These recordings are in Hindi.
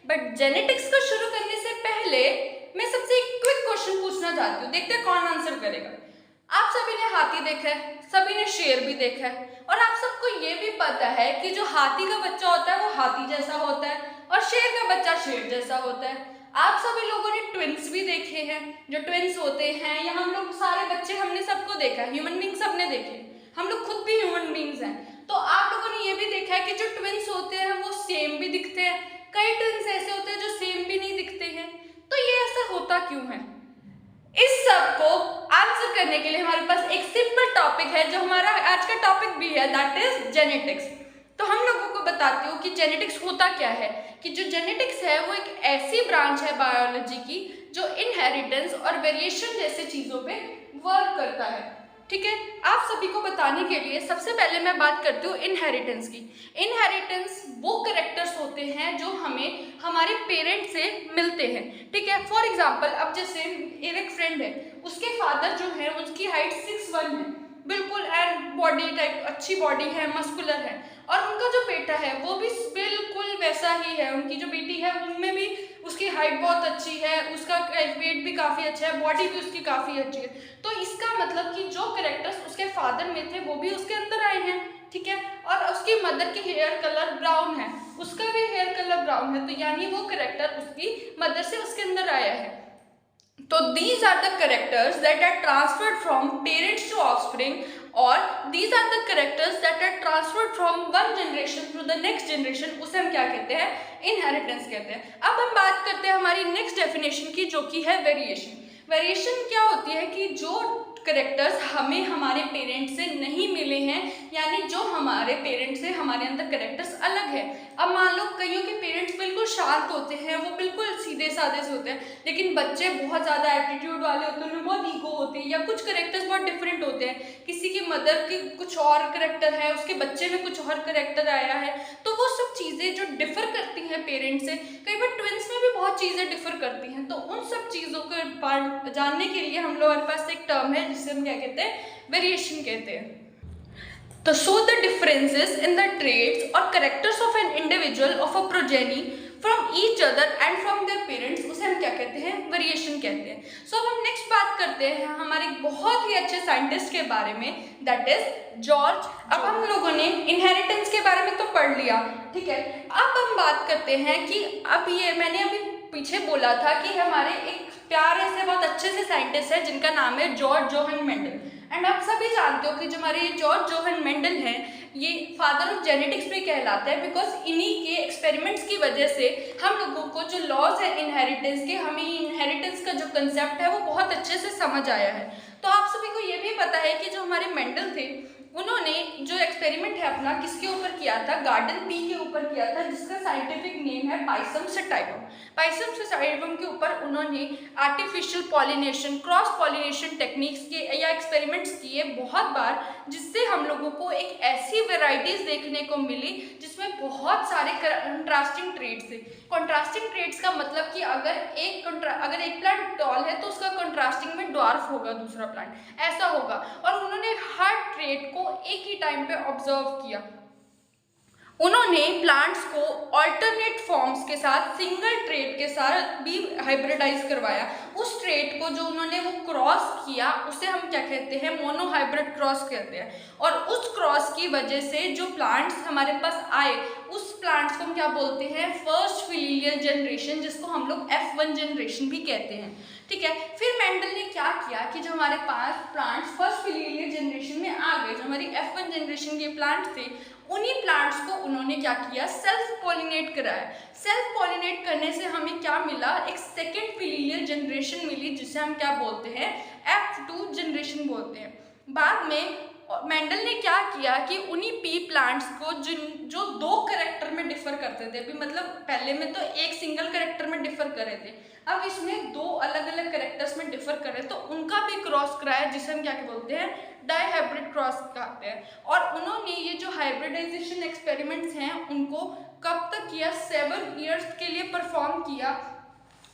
बट जेनेटिक्स को शुरू करने से पहले मैं सबसे एक क्विक क्वेश्चन पूछना चाहती हूँ, देखते हैं कौन आंसर करेगा। आप सभी ने हाथी देखा है, सभी ने शेर भी देखा है, और आप सबको ये भी पता है कि जो हाथी का बच्चा होता है वो हाथी जैसा होता है और शेर का बच्चा शेर जैसा होता है। आप सभी लोगों ने ट्विंस भी देखे हैं, जो ट्विंस होते हैं, या हम लोग सारे बच्चे हमने सबको देखा है, ह्यूमन बींग सबने देखे, हम लोग खुद भी ह्यूमन बींग्स हैं। तो आप लोगों ने ये भी देखा है कि जो ट्विंस होते हैं वो सेम भी दिखते हैं, कई ट्विंस ऐसे होते हैं जो सेम भी नहीं दिखते हैं। तो ये ऐसा होता क्यों है? इस सब को आंसर करने के लिए हमारे पास एक सिंपल टॉपिक है जो हमारा आज का टॉपिक भी है, दैट इज जेनेटिक्स। तो हम लोगों को बताती हूँ कि जेनेटिक्स होता क्या है। कि जो जेनेटिक्स है वो एक ऐसी ब्रांच है बायोलॉजी की जो इनहेरिटेंस और वेरिएशन जैसे चीज़ों पे वर्क करता है। ठीक है, आप सभी को बताने के लिए सबसे पहले मैं बात करती हूँ इनहेरिटेंस की। इनहेरिटेंस वो कैरेक्टर्स होते हैं जो हमें हमारे पेरेंट्स से मिलते हैं। ठीक है, फॉर एग्जांपल अब जैसे एक फ्रेंड है, उसके फादर जो है उसकी हाइट 6'1" है बिल्कुल, एंड बॉडी टाइप अच्छी बॉडी है, मस्कुलर है, और उनका जो बेटा है वो भी बिल्कुल वैसा ही है। उनकी जो बेटी है उनमें भी उसकी हाइट बहुत अच्छी है, उसका वेट भी काफ़ी अच्छा है, बॉडी भी उसकी काफ़ी अच्छी है। तो इसका मतलब कि जो कैरेक्टर्स उसके फादर में थे वो भी उसके अंदर आए हैं। ठीक है, और उसकी मदर की हेयर कलर ब्राउन है, उसका भी हेयर कलर ब्राउन है, तो यानी वो कैरेक्टर उसकी मदर से उसके अंदर आया है। तो these are the characters that are transferred from parents to offspring, or these are the characters that are transferred from one generation to the next generation। उसे हम क्या कहते हैं? इनहेरिटेंस कहते हैं। अब हम बात करते हैं हमारी नेक्स्ट डेफिनेशन की, जो कि है वेरिएशन। वेरिएशन क्या होती है कि जो करेक्टर्स हमें हमारे पेरेंट्स से नहीं मिले हैं, यानी जो हमारे पेरेंट्स से हमारे अंदर करेक्टर्स अलग है। अब मान लो कईयों के पेरेंट्स बिल्कुल शार्प होते हैं, वो बिल्कुल सीधे साधे से होते हैं, लेकिन बच्चे बहुत ज़्यादा एटीट्यूड वाले होते हैं, उनमें बहुत ईगो होती है, या कुछ करेक्टर्स बहुत डिफरेंट होते हैं। किसी की मदर की कुछ और करेक्टर है, उसके बच्चे में कुछ और करेक्टर आया है। तो वो सब चीज़ें जो डिफर करती हैं पेरेंट्स से, कई बार ट्विंस में भी बहुत चीज़ें डिफर करती हैं। तो उन सब चीज़ों को जानने के लिए हम लोगों के पास एक टर्म है जिसे हम क्या कहते हैं? वेरिएशन कहते हैं। तो show the differences in the traits or characters of an individual of a progeny from each other and from their parents, उसे हम क्या कहते हैं? वेरिएशन कहते हैं। सो अब हम नेक्स्ट बात करते हैं हमारे बहुत ही अच्छे साइंटिस्ट के बारे में, दैट इज जॉर्ज। अब हम लोगों ने इनहेरिटेंस के बारे में तो पढ़ लिया, ठीक है। अब हम बात करते हैं कि अब ये मैंने अभी पीछे बोला था कि हमारे एक प्यारे से बहुत अच्छे से साइंटिस्ट है जिनका नाम है जॉर्ज जोहन मेंडल। एंड आप सभी जानते हो कि जो हमारे जॉर्ज जोहन मेंडल हैं, ये फादर ऑफ जेनेटिक्स भी कहलाते हैं, बिकॉज इन्हीं के एक्सपेरिमेंट्स की वजह से हम लोगों को जो लॉज है इनहेरिटेंस के, हमें इनहेरिटेंस का जो कंसेप्ट है वो बहुत अच्छे से समझ आया है। तो आप सभी को ये भी पता है कि जो हमारे मेंडल थे, उन्होंने जो एक्सपेरिमेंट है अपना किसके ऊपर किया था? गार्डन पी के ऊपर किया था, जिसका साइंटिफिक नेम है पाइसम सटाइवम। पाइसम सटाइवम के ऊपर उन्होंने artificial pollination, cross pollination techniques के या एक्सपेरिमेंट्स किए बहुत बार, जिससे हम लोगों को एक ऐसी वेराइटीज देखने को मिली जिसमें बहुत सारे कंट्रास्टिंग ट्रेड्स थे। कंट्रास्टिंग ट्रेड्स का मतलब कि अगर एक प्लांट टॉल है तो उसका कंट्रास्टिंग में ड्वार्फ होगा दूसरा प्लांट, ऐसा होगा। और उन्होंने हर ट्रेड को एक ही टाइम पे ऑब्जर्व किया। उन्होंने प्लांट्स को अल्टरनेट फॉर्म्स के साथ, सिंगल ट्रेड के साथ भी हाइब्रिडाइज करवाया। उस ट्रेड को जो उन्होंने वो क्रॉस किया उसे हम क्या कहते हैं? मोनोहाइब्रिड क्रॉस कहते हैं। और उस क्रॉस की वजह से जो प्लांट्स हमारे पास आए, उस प्लांट्स को हम क्या बोलते हैं? फर्स्ट फिलियल जनरेशन, जिसको हम लोग F1 जनरेशन भी कहते हैं। ठीक है, फिर मेंडल ने क्या किया कि जो हमारे पास प्लांट्स फर्स्ट फिलियल जनरेशन में आ गए, जो हमारी F1 जनरेशन के प्लांट्स थे, उन्हीं प्लांट्स को उन्होंने क्या किया? सेल्फ पॉलिनेट कराया। सेल्फ पॉलिनेट करने से हमें क्या मिला? एक सेकेंड फिलियल जनरेशन मिली, जिसे हम क्या बोलते हैं? F2 जनरेशन बोलते हैं। बाद में मेंडल ने क्या किया कि उन्हीं पी प्लांट्स को जो दो करेक्टर में डिफर करते थे, अभी मतलब पहले में तो एक सिंगल करेक्टर में डिफर कर रहे थे, अब इसमें दो अलग अलग करेक्टर्स में डिफर कर रहे, तो उनका भी क्रॉस कराया, जिसे हम क्या बोलते हैं? डाईहाइब्रिड क्रॉस कहते हैं। और उन्होंने ये जो हाइब्रिडाइजेशन एक्सपेरिमेंट्स हैं उनको कब तक किया? 7 ईयर्स के लिए परफॉर्म किया।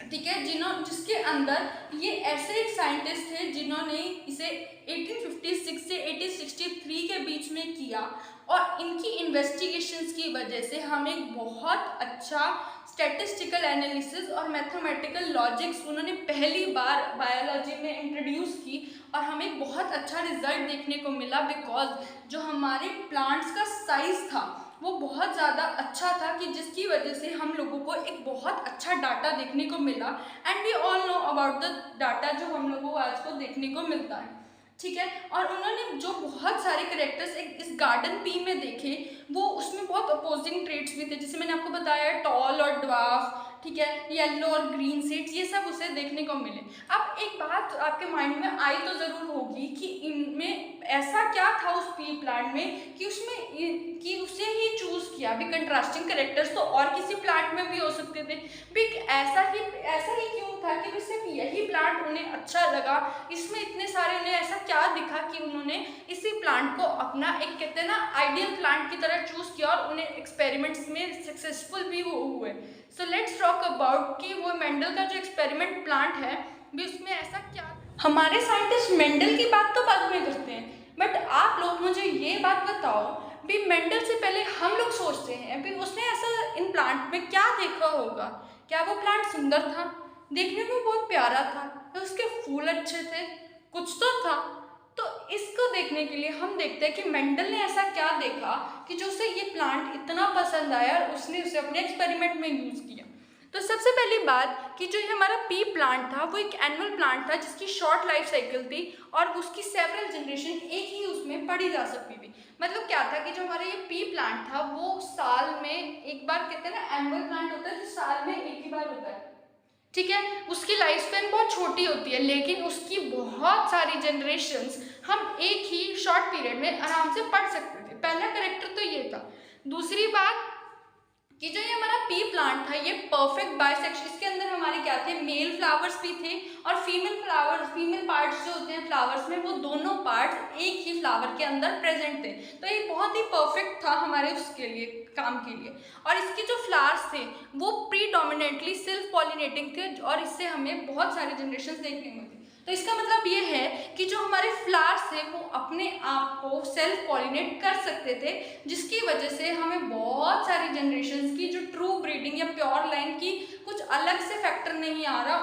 ठीक है, जिसके अंदर ये ऐसे एक साइंटिस्ट थे जिन्होंने इसे 1856 से 1863 के बीच में किया, और इनकी इन्वेस्टिगेशंस की वजह से हम एक बहुत अच्छा स्टैटिस्टिकल एनालिसिस और मैथमेटिकल लॉजिक्स उन्होंने पहली बार बायोलॉजी में इंट्रोड्यूस की, और हमें एक बहुत अच्छा रिजल्ट देखने को मिला, बिकॉज जो हमारे प्लांट्स का साइज था वो बहुत ज़्यादा अच्छा था, कि जिसकी वजह से हम लोगों को एक बहुत अच्छा डाटा देखने को मिला। And we all know about the data जो हम लोगों को आज को देखने को मिलता है। ठीक है, और उन्होंने जो बहुत सारे करेक्टर्स एक इस गार्डन पी में देखे, वो उसमें बहुत अपोजिंग ट्रेट्स भी थे, जैसे मैंने आपको बताया टॉल और ड्वार्फ, ठीक है, येलो और ग्रीन सीड्स, ये सब उसे देखने को मिले। अब एक बात आपके माइंड में आई तो ज़रूर होगी कि इनमें ऐसा क्या था उस पी प्लांट में कि उसे ही चूज़ किया। अभी कंट्रास्टिंग करेक्टर्स तो और किसी प्लांट में भी हो सकते थे, भी ऐसा ही क्यों था कि सिर्फ यही प्लांट उन्हें अच्छा लगा, इसमें इतने सारे उन्हें ऐसा क्या दिखा कि उन्होंने इसी प्लांट को अपना एक कहते हैं ना आइडियल प्लांट की तरह चूज़ किया, और उन्हें एक्सपेरिमेंट्स में सक्सेसफुल भी वो हुए। सो लेट्स टॉक अबाउट कि वो मेंडल का जो एक्सपेरिमेंट प्लांट है भी उसमें ऐसा क्या। हमारे साइंटिस्ट मेंडल की बात तो बाद में करते हैं, बट आप लोग मुझे ये बात बताओ भी मेंडल से पहले हम लोग सोचते हैं भी उसने ऐसा इन प्लांट में क्या देखा होगा। क्या वो प्लांट सुंदर था, देखने में बहुत प्यारा था, या उसके फूल अच्छे थे, कुछ तो था। तो इसको देखने के लिए हम देखते हैं कि मेंडल ने ऐसा क्या देखा कि जो उसे ये प्लांट इतना पसंद आया और उसने उसे अपने एक्सपेरिमेंट में यूज़ किया। तो सबसे पहली बात कि जो ये हमारा पी प्लांट था वो एक एनुअल प्लांट था जिसकी शॉर्ट लाइफ साइकिल थी, और उसकी सेवरल जनरेशन एक ही उसमें पढ़ी जा सकती थी। मतलब क्या था कि जो हमारा ये पी प्लांट था वो साल में एक बार, कहते हैं ना एनुअल प्लांट होता है जो साल में एक ही बार होता है, ठीक है, उसकी लाइफ स्पैन बहुत छोटी होती है, लेकिन उसकी बहुत सारी जनरेशन्स हम एक ही शॉर्ट पीरियड में आराम से पढ़ सकते थे। पहला करेक्टर तो ये था। दूसरी बात कि जो ये हमारा पी प्लांट था ये परफेक्ट बाइसेक्शन, इसके अंदर हमारे क्या थे, मेल फ्लावर्स भी थे और फीमेल पार्ट्स जो होते हैं फ्लावर्स में, वो दोनों पार्ट्स एक ही फ्लावर के अंदर प्रेजेंट थे। तो ये बहुत ही परफेक्ट था हमारे उसके लिए, काम के लिए। और इसके जो फ्लावर्स थे वो प्रीडोमिनेंटली सेल्फ पॉलिनेटिंग थे, और इससे हमें बहुत सारे जनरेशन देखने को मिलते। तो इसका मतलब ये है कि जो हमारे फ्लावर्स थे वो अपने आप को सेल्फ पॉलिनेट कर सकते थे, जिसकी वजह से हमें बहुत सारी जनरेशन्स की जो ट्रू ब्रीडिंग या प्योर लाइन की कुछ अलग से फैक्टर नहीं आ रहा,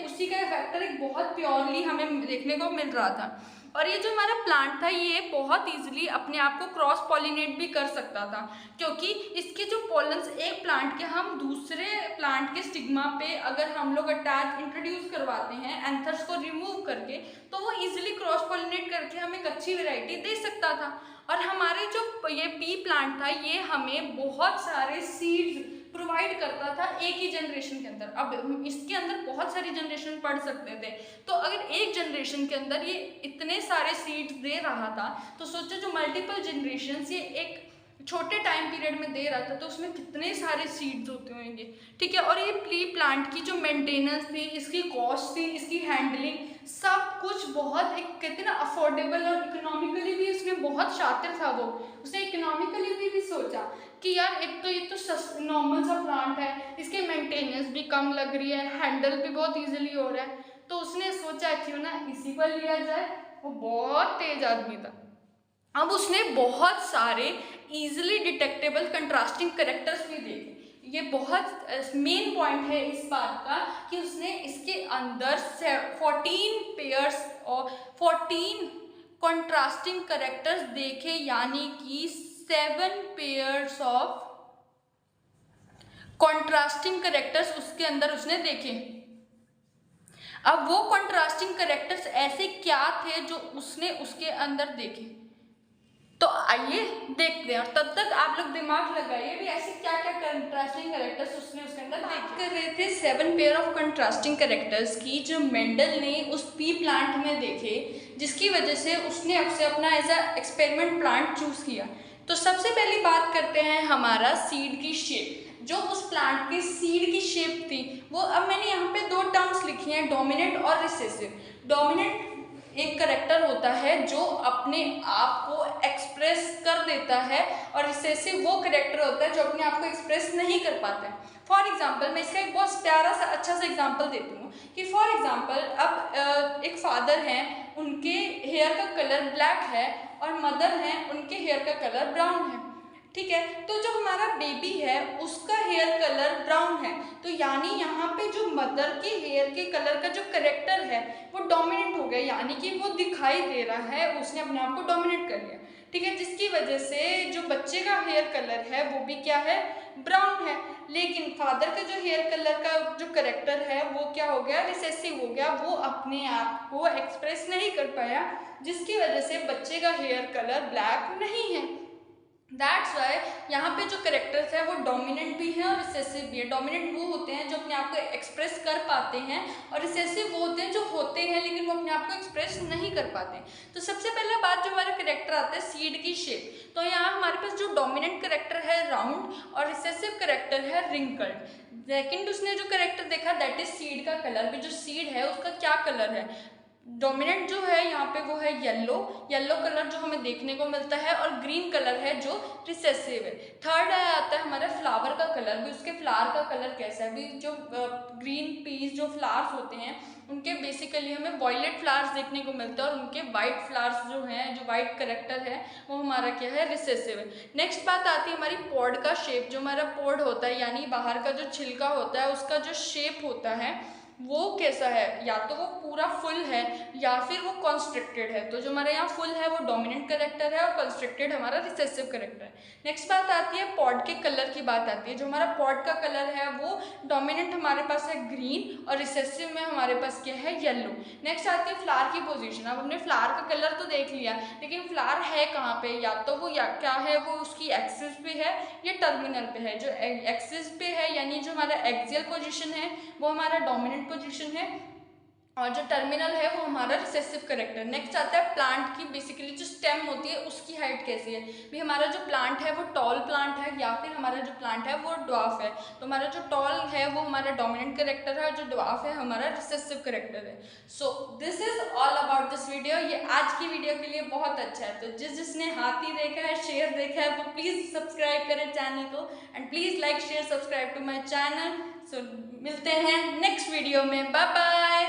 उसी का फैक्टर एक बहुत प्योरली हमें देखने को मिल रहा था। और ये जो हमारा प्लांट था ये बहुत इजीली अपने आप को क्रॉस पॉलिनेट भी कर सकता था, क्योंकि इसके जो पॉलन्स एक प्लांट के हम दूसरे प्लांट के स्टिग्मा पे अगर हम लोग अटैच इंट्रोड्यूस करवाते हैं एंथर्स को रिमूव करके, तो वो इजीली क्रॉस पॉलिनेट करके हमें एक अच्छी वैरायटी दे सकता था। और हमारे जो ये पी प्लांट था ये हमें बहुत सारे सीड्स प्रोवाइड करता था एक ही जनरेशन के अंदर। अब इसके अंदर बहुत सारी जनरेशन पढ़ सकते थे, तो अगर एक जनरेशन के अंदर ये इतने सारे सीड्स दे रहा था, तो सोचो जो मल्टीपल जनरेशन्स ये एक छोटे टाइम पीरियड में दे रहा था, तो उसमें कितने सारे सीड्स होते होंगे, ठीक है। और ये पी प्लांट की जो मेंटेनेंस थी, इसकी कॉस्ट थी, इसकी हैंडलिंग, सब कुछ बहुत एक कहते हैं ना अफोर्डेबल और इकोनॉमिकली भी उसमें बहुत शातिर था। वो उसने इकोनॉमिकली भी सोचा कि यार एक तो ये तो नॉर्मल सा प्लांट है, इसके मेंटेनेंस भी कम लग रही है, हैंडल भी बहुत इजीली हो रहा है, तो उसने सोचा क्यों ना इसी पर लिया जाए। वो बहुत तेज आदमी था। अब उसने बहुत सारे इजीली डिटेक्टेबल कंट्रास्टिंग करेक्टर्स भी देखे। ये बहुत मेन पॉइंट है इस बात का कि उसने इसके अंदर 14 पेयर्स और 14 कंट्रास्टिंग करेक्टर्स देखे, यानी कि 7 पेयर्स ऑफ कंट्रास्टिंग करेक्टर्स उसके अंदर उसने देखे। अब वो कंट्रास्टिंग करेक्टर्स ऐसे क्या थे जो उसने उसके अंदर देखे, तो आइए देखते हैं। और तब तक आप लोग दिमाग लगाइए भी ऐसे क्या क्या कंट्रास्टिंग कैरेक्टर्स उसने उसके अंदर देख कर रहे थे। 7 पेयर ऑफ कंट्रास्टिंग कैरेक्टर्स की जो मेंडल ने उस पी प्लांट में देखे, जिसकी वजह से उसने आपसे अपना as a experiment plant choose किया। तो सबसे पहली बात करते हैं हमारा सीड की शेप। जो उस प्लांट के सीड की शेप थी वो, अब मैंने यहाँ पे 2 टर्म्स लिखी हैं, डोमिनेंट और रिसेसिव। डोमिनेंट एक करेक्टर होता है जो अपने आप को एक्सप्रेस कर देता है, और रिसेसिव वो करेक्टर होता है जो अपने आप को एक्सप्रेस नहीं कर पाता है। फॉर एग्जाम्पल मैं इसका एक बहुत प्यारा सा अच्छा सा एग्जाम्पल देती हूँ कि फॉर एग्जाम्पल अब एक फादर हैं, उनके हेयर का कलर ब्लैक है और मदर हैं, उनके हेयर का कलर ब्राउन है, ठीक है। तो जो हमारा बेबी है उसका हेयर कलर ब्राउन है, तो यानी यहाँ पे जो मदर के हेयर के कलर का जो करेक्टर है वो डोमिनेंट हो गया, यानी कि वो दिखाई दे रहा है, उसने अपने आप को डोमिनेट कर लिया, ठीक है। जिसकी वजह से जो बच्चे का हेयर कलर है वो भी क्या है, ब्राउन है। लेकिन फादर का जो हेयर कलर का जो करेक्टर है वो क्या हो गया, रिसेसिव हो गया, वो अपने आप को एक्सप्रेस नहीं कर पाया, जिसकी वजह से बच्चे का हेयर कलर ब्लैक नहीं है। दैट्स वाई यहाँ पे जो करेक्टर्स है वो डोमिनेंट भी है और रिसेसिव भी है। डोमिनेंट वो होते हैं जो अपने आप को एक्सप्रेस कर पाते हैं, और रिसेसिव वो होते हैं जो होते हैं लेकिन वो अपने आप को एक्सप्रेस नहीं कर पाते। तो सबसे पहला बात जो हमारा करेक्टर आता है सीड की शेप, तो यहाँ हमारे पास जो डोमिनेंट करेक्टर है राउंड और रिसेसिव करेक्टर है रिंकल्ड। सेकेंड उसने जो करेक्टर देखा दैट इज सीड का कलर, भी जो सीड है उसका क्या कलर है, डोमिनेंट जो है यहाँ पे वो है येलो, येलो कलर जो हमें देखने को मिलता है, और ग्रीन कलर है जो रिसेसिव है। थर्ड आता है हमारा फ्लावर का कलर, भी उसके फ्लावर का कलर कैसा है, भी जो ग्रीन पीस जो फ्लावर्स होते हैं उनके बेसिकली हमें वॉयलेट फ्लावर्स देखने को मिलता है, और उनके वाइट फ्लावर्स जो हैं, जो वाइट करेक्टर है वो हमारा क्या है, रिसेसिव है। नेक्स्ट बात आती है हमारी पॉड का शेप, जो हमारा पॉड होता है यानी बाहर का जो छिलका होता है उसका जो शेप होता है वो कैसा है, या तो वो पूरा फुल है या फिर वो कॉन्स्ट्रिक्टेड है। तो जो हमारे यहाँ फुल है वो डोमिनेंट करेक्टर है और कॉन्स्ट्रिक्टेड हमारा रिसेसिव करेक्टर है। नेक्स्ट बात आती है पॉड के कलर की बात आती है, जो हमारा पॉड का कलर है वो डोमिनेंट हमारे पास है ग्रीन और रिसेसिव में हमारे पास क्या है, येलो। नेक्स्ट आती है फ्लावर की पोजीशन। अब हमने फ्लावर का कलर तो देख लिया, लेकिन फ्लावर है कहाँ पे, या तो वो या क्या है, वो उसकी एक्सिस पे है या टर्मिनल पे है। जो एक्सिस पे है यानी जो हमारा एक्सियल पोजीशन है वो हमारा डोमिनेंट पोजीशन है, और जो टर्मिनल है वो हमारा रिसेसिव करेक्टर। नेक्स्ट आता है प्लांट की, बेसिकली जो स्टेम होती है उसकी हाइट कैसी है, भी हमारा जो प्लांट है वो टॉल प्लांट है या फिर हमारा जो प्लांट है वो ड्वार्फ है। तो हमारा जो टॉल है वो हमारा डोमिनेंट करेक्टर है और जो ड्वार्फ है हमारा रिसेसिव करेक्टर है। So this is all about this video. ये आज की वीडियो के लिए बहुत अच्छा है, तो जिसने हाथी देखा है, शेर देखा है, वो प्लीज़ सब्सक्राइब करें चैनल को, and please like share subscribe to my channel. So मिलते हैं नेक्स्ट वीडियो में, बाय बाय।